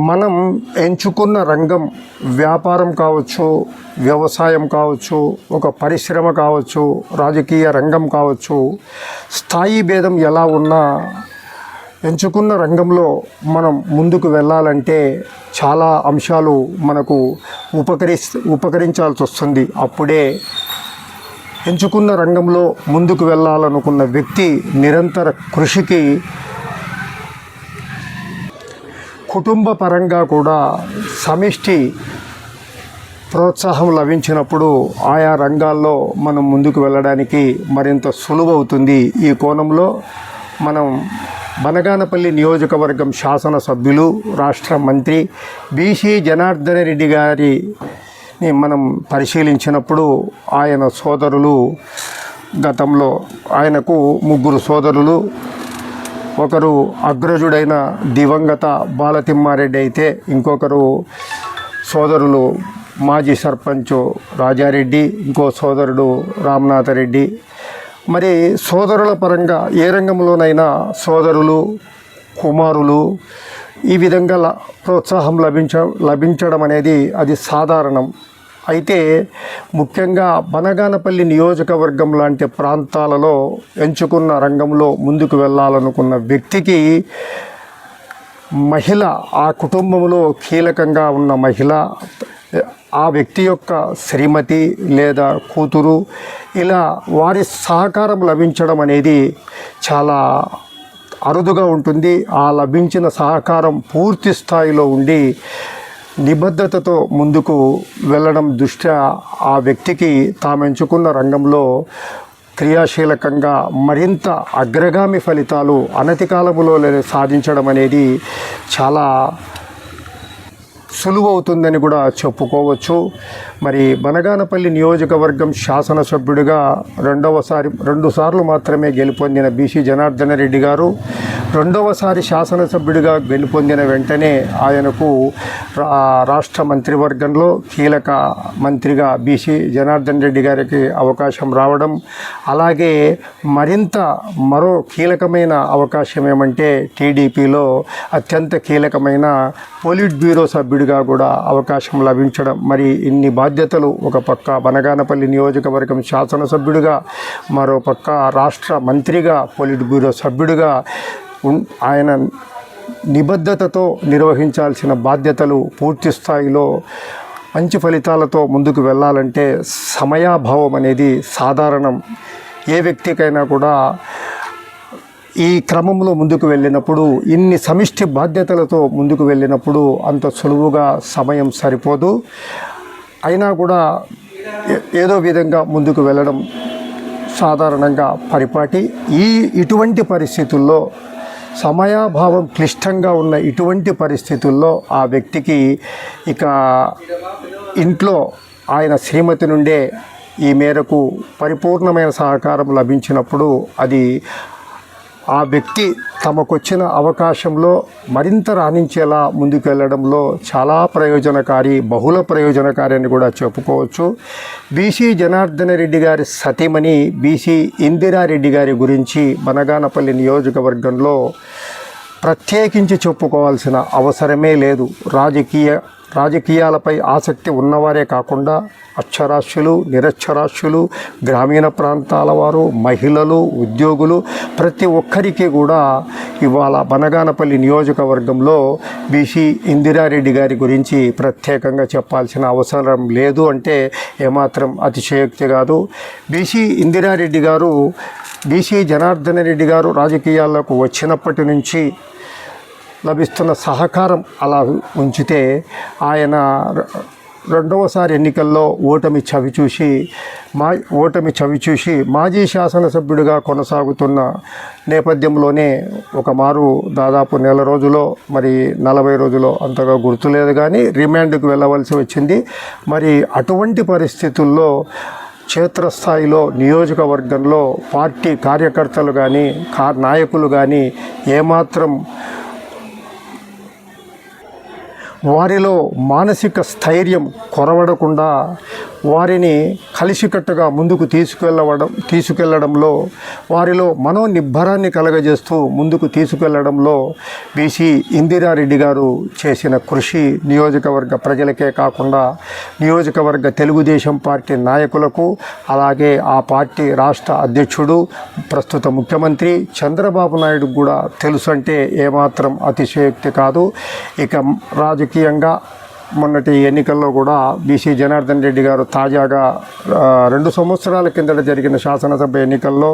మనం ఎంచుకున్న రంగం వ్యాపారం కావచ్చు, వ్యవసాయం కావచ్చు, ఒక పరిశ్రమ కావచ్చు, రాజకీయ రంగం కావచ్చు, స్థాయి భేదం ఎలా ఉన్నా ఎంచుకున్న రంగంలో మనం ముందుకు వెళ్ళాలంటే చాలా అంశాలు మనకు ఉపకరించాల్సి వస్తుంది. అప్పుడే ఎంచుకున్న రంగంలో ముందుకు వెళ్ళాలనుకున్న వ్యక్తి నిరంతర కృషికి కుటుంబ పరంగా కూడా సమిష్టి ప్రోత్సాహం లభించినప్పుడు ఆయా రంగాల్లో మనం ముందుకు వెళ్ళడానికి మరింత సులువవుతుంది. ఈ కోణంలో మనం బనగానపల్లి నియోజకవర్గం శాసనసభ్యులు, రాష్ట్ర మంత్రి బీసీ జనార్దన రెడ్డి గారిని మనం పరిశీలించినప్పుడు ఆయన సోదరులు, గతంలో ఆయనకు 3 సోదరులు, ఒకరు అగ్రజుడైన దివంగత బాలతిమ్మారెడ్డి అయితే ఇంకొకరు సోదరులు మాజీ సర్పంచ్ రాజారెడ్డి, ఇంకో సోదరుడు రామనాథరెడ్డి. మరి సోదరుల పరంగా ఏ రంగంలోనైనా సోదరులు, కుమారులు ఈ విధంగా ప్రోత్సాహం లభించడం అనేది అది సాధారణం. అయితే ముఖ్యంగా బనగానపల్లి నియోజకవర్గం లాంటి ప్రాంతాలలో ఎంచుకున్న రంగంలో ముందుకు వెళ్ళాలనుకున్న వ్యక్తికి మహిళ, ఆ కుటుంబంలో కీలకంగా ఉన్న మహిళ, ఆ వ్యక్తి యొక్క శ్రీమతి లేదా కూతురు, ఇలా వారి సహకారం లభించడం అనేది చాలా అరుదుగా ఉంటుంది. ఆ లభించిన సహకారం పూర్తి స్థాయిలో ఉండి నిబద్ధతతో ముందుకు వెళ్ళడం దృష్ట్యా ఆ వ్యక్తికి తాము ఎంచుకున్న రంగంలో క్రియాశీలకంగా మరింత అగ్రగామి ఫలితాలు అనతి కాలంలోనే సాధించడం అనేది చాలా సులువవుతుందని కూడా చెప్పుకోవచ్చు. మరి బనగానపల్లి నియోజకవర్గం శాసనసభ్యుడిగా 2 సార్లు మాత్రమే గెలుపొందిన బీసీ జనార్దన రెడ్డి గారు 2వసారి శాసనసభ్యుడిగా గెలుపొందిన వెంటనే ఆయనకు రాష్ట్ర మంత్రివర్గంలో కీలక మంత్రిగా బీసీ జనార్దన రెడ్డి గారికి అవకాశం రావడం, అలాగే మరో కీలకమైన అవకాశం ఏమంటే టీడీపీలో అత్యంత కీలకమైన పోలిట్ బ్యూరో సభ్యుడిగా కూడా అవకాశం లభించడం. మరి ఇన్ని బాధ్యతలు, ఒక పక్క బనగానపల్లి నియోజకవర్గం శాసనసభ్యుడిగా, మరో పక్క రాష్ట్ర మంత్రిగా, పోలిట్ బ్యూరో సభ్యుడిగా ఆయన నిబద్ధతతో నిర్వహించాల్సిన బాధ్యతలు పూర్తి స్థాయిలో మంచి ఫలితాలతో ముందుకు వెళ్ళాలంటే సమయాభావం అనేది సాధారణం. ఏ వ్యక్తికైనా కూడా ఈ క్రమంలో ముందుకు వెళ్ళినప్పుడు, ఇన్ని సమిష్టి బాధ్యతలతో ముందుకు వెళ్ళినప్పుడు అంత సులువుగా సమయం సరిపోదు. అయినా కూడా ఏదో విధంగా ముందుకు వెళ్ళడం సాధారణంగా పరిపాటి. ఇటువంటి పరిస్థితుల్లో, సమయాభావం క్లిష్టంగా ఉన్న ఇటువంటి పరిస్థితుల్లో ఆ వ్యక్తికి ఇక ఇంట్లో ఆయన శ్రీమతి నుండే ఈ మేరకు పరిపూర్ణమైన సహకారం లభించినప్పుడు అది ఆ వ్యక్తి తమకొచ్చిన అవకాశంలో మరింత రాణించేలా ముందుకు వెళ్ళడంలో చాలా ప్రయోజనకారి, బహుళ ప్రయోజనకారి అని కూడా చెప్పుకోవచ్చు. బీసీ జనార్దన రెడ్డి గారి సతీమణి బీసీ ఇందిరారెడ్డి గారి గురించి బనగానపల్లి నియోజకవర్గంలో ప్రత్యేకించి చెప్పుకోవాల్సిన అవసరమే లేదు. రాజకీయాలపై ఆసక్తి ఉన్నవారే కాకుండా అక్షరాస్యులు, నిరక్షరాస్యులు, గ్రామీణ ప్రాంతాల వారు, మహిళలు, ఉద్యోగులు ప్రతి ఒక్కరికి కూడా ఇవాళ బనగానపల్లి నియోజకవర్గంలో బీసీ ఇందిరారెడ్డి గారి గురించి ప్రత్యేకంగా చెప్పాల్సిన అవసరం లేదు అంటే ఏమాత్రం అతిశయోక్తి కాదు. బీసీ ఇందిరారెడ్డి గారు, బీసీ జనార్దన రెడ్డి గారు రాజకీయాల్లోకి వచ్చినప్పటి నుంచి లభిస్తున్న సహకారం అలా ఉంచితే, ఆయన 2వసారి ఎన్నికల్లో ఓటమి చవిచూసి మాజీ శాసనసభ్యుడిగా కొనసాగుతున్న నేపథ్యంలోనే ఒకమారు దాదాపు 1 రోజులో, మరి 40 రోజులో అంతగా గుర్తులేదు కానీ రిమాండ్కు వెళ్ళవలసి వచ్చింది. మరి అటువంటి పరిస్థితుల్లో క్షేత్రస్థాయిలో నియోజకవర్గంలో పార్టీ కార్యకర్తలు కానీ నాయకులు కానీ ఏమాత్రం వారిలో మానసిక స్థైర్యం కొరవడకుండా వారిని కలిసికట్టుగా ముందుకు తీసుకెళ్లడంలో వారిలో మనోనిబ్బరాన్ని కలగజేస్తూ ముందుకు తీసుకెళ్లడంలో బీసీ ఇందిరారెడ్డి గారు చేసిన కృషి నియోజకవర్గ ప్రజలకే కాకుండా నియోజకవర్గ తెలుగుదేశం పార్టీ నాయకులకు, అలాగే ఆ పార్టీ రాష్ట్ర అధ్యక్షుడు ప్రస్తుత ముఖ్యమంత్రి చంద్రబాబు నాయుడు కూడా తెలుసు అంటే ఏమాత్రం అతిశయోక్తి కాదు. ఇక రాజకీయంగా మొన్నటి ఎన్నికల్లో కూడా బీసీ జనార్దన్ రెడ్డి గారు తాజాగా 2 సంవత్సరాల కిందట జరిగిన శాసనసభ ఎన్నికల్లో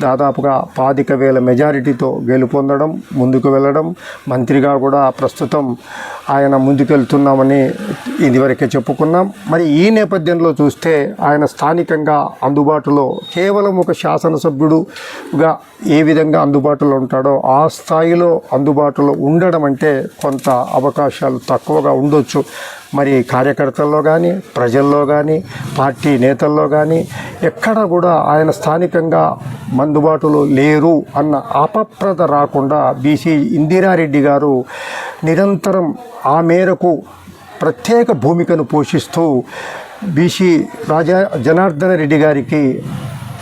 దాదాపుగా 25,000 మెజారిటీతో గెలుపొందడం, ముందుకు వెళ్ళడం, మంత్రిగా కూడా ప్రస్తుతం ఆయన ముందుకెళ్తున్నామని ఇదివరకే చెప్పుకున్నాం. మరి ఈ నేపథ్యంలో చూస్తే ఆయన స్థానికంగా అందుబాటులో కేవలం ఒక శాసనసభ్యుడుగా ఏ విధంగా అందుబాటులో ఉంటాడో ఆ స్థాయిలో అందుబాటులో ఉండడం అంటే కొంత అవకాశాలు తక్కువగా ఉండొచ్చు. మరి కార్యకర్తల్లో కానీ, ప్రజల్లో కానీ, పార్టీ నేతల్లో కానీ ఎక్కడ కూడా ఆయన స్థానికంగా అందుబాటులో లేరు అన్న అపప్రద రాకుండా బీసీ ఇందిరారెడ్డి గారు నిరంతరం ఆ మేరకు ప్రత్యేక భూమికను పోషిస్తూ బీసీ జనార్దన రెడ్డి గారికి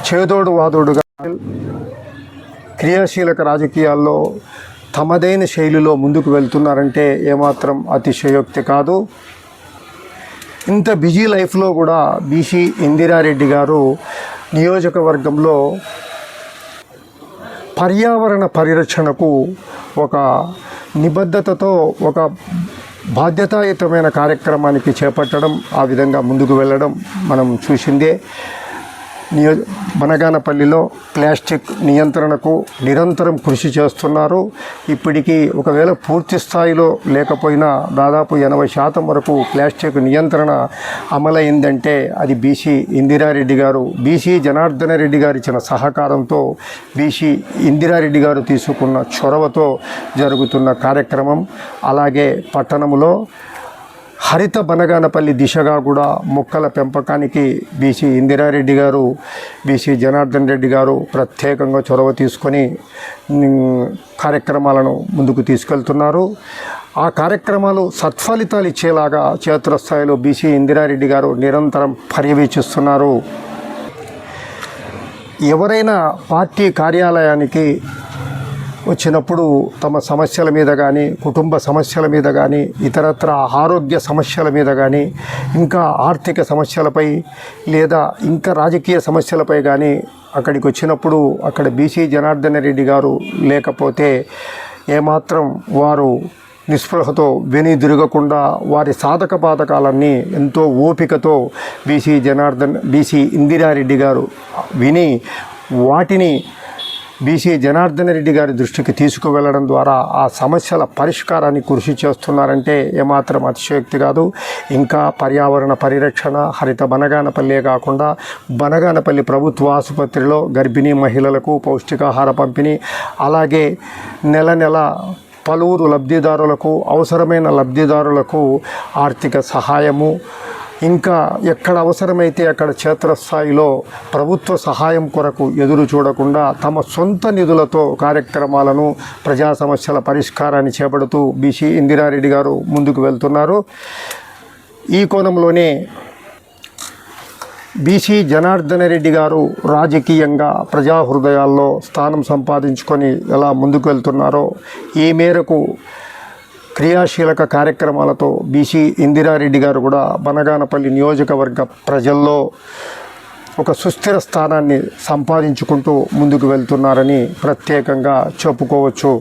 చేదోడు వాదోడుగా క్రియాశీలక రాజకీయాల్లో తమదైన శైలిలో ముందుకు వెళ్తున్నారంటే ఏమాత్రం అతిశయోక్తి కాదు. ఇంత బిజీ లైఫ్లో కూడా బీసీ ఇందిరారెడ్డి గారు నియోజకవర్గంలో పర్యావరణ పరిరక్షణకు ఒక నిబద్ధతతో ఒక బాధ్యతాయుతమైన కార్యక్రమానికి చేపట్టడం, ఆ విధంగా ముందుకు వెళ్ళడం మనం చూసిందే. బనగానపల్లిలో ప్లాస్టిక్ నియంత్రణకు నిరంతరం కృషి చేస్తున్నారు. ఇప్పటికీ ఒకవేళ పూర్తి స్థాయిలో లేకపోయినా దాదాపు 80% వరకు ప్లాస్టిక్ నియంత్రణ అమలైందంటే అది బీసీ ఇందిరారెడ్డి గారు, బీసీ జనార్దన రెడ్డి గారు ఇచ్చిన సహకారంతో, బీసీ ఇందిరారెడ్డి గారు తీసుకున్న చొరవతో జరుగుతున్న కార్యక్రమం. అలాగే పట్టణంలో హరిత బనగానపల్లి దిశగా కూడా మొక్కల పెంపకానికి బీసీ ఇందిరారెడ్డి గారు, బీసీ జనార్దన్ రెడ్డి గారు ప్రత్యేకంగా చొరవ తీసుకొని కార్యక్రమాలను ముందుకు తీసుకెళ్తున్నారు. ఆ కార్యక్రమాలు సత్ఫలితాలు ఇచ్చేలాగా క్షేత్రస్థాయిలో బీసీ ఇందిరారెడ్డి గారు నిరంతరం పర్యవేక్షిస్తున్నారు. ఎవరైనా పార్టీ కార్యాలయానికి వచ్చినప్పుడు తమ సమస్యల మీద కానీ, కుటుంబ సమస్యల మీద కానీ, ఇతరత్ర ఆరోగ్య సమస్యల మీద కానీ, ఇంకా ఆర్థిక సమస్యలపై లేదా ఇంకా రాజకీయ సమస్యలపై కానీ అక్కడికి వచ్చినప్పుడు అక్కడ బీసీ జనార్దన రెడ్డి గారు లేకపోతే ఏమాత్రం వారు నిస్పృహతో వెనుదిరగకుండా వారి సాధక బాధకాలన్నీ ఎంతో ఓపికతో బీసీ ఇందిరారెడ్డి గారు విని వాటిని బీసీ జనార్దన రెడ్డి గారి దృష్టికి తీసుకువెళ్ళడం ద్వారా ఆ సమస్యల పరిష్కారాన్ని కృషి చేస్తున్నారంటే ఏమాత్రం అతిశయోక్తి కాదు. ఇంకా పర్యావరణ పరిరక్షణ, హరిత బనగానపల్లి కాకుండా బనగానపల్లి ప్రభుత్వ ఆసుపత్రిలో గర్భిణీ మహిళలకు పౌష్టికాహార పంపిణీ, అలాగే నెల పలువురు లబ్ధిదారులకు, అవసరమైన లబ్ధిదారులకు ఆర్థిక సహాయము, ఇంకా ఎక్కడ అవసరమైతే అక్కడ క్షేత్రస్థాయిలో ప్రభుత్వ సహాయం కొరకు ఎదురు చూడకుండా తమ సొంత నిధులతో కార్యక్రమాలను, ప్రజా సమస్యల పరిష్కారాన్ని చేపడుతూ బీసీ ఇందిరారెడ్డి గారు ముందుకు వెళ్తున్నారు. ఈ కోణంలోనే బీసీ జనార్దన రెడ్డి గారు రాజకీయంగా ప్రజా హృదయాల్లో స్థానం సంపాదించుకొని ఎలా ముందుకు వెళ్తున్నారో ఈ మేరకు క్రియాశీలక కార్యక్రమాలతో బీసీ ఇందిరారెడ్డి గారు కూడా బనగానపల్లి నియోజకవర్గ ప్రజల్లో ఒక సుస్థిర స్థానాన్ని సంపాదించుకుంటూ ముందుకు వెళ్తున్నారని ప్రత్యేకంగా చెప్పుకోవచ్చు.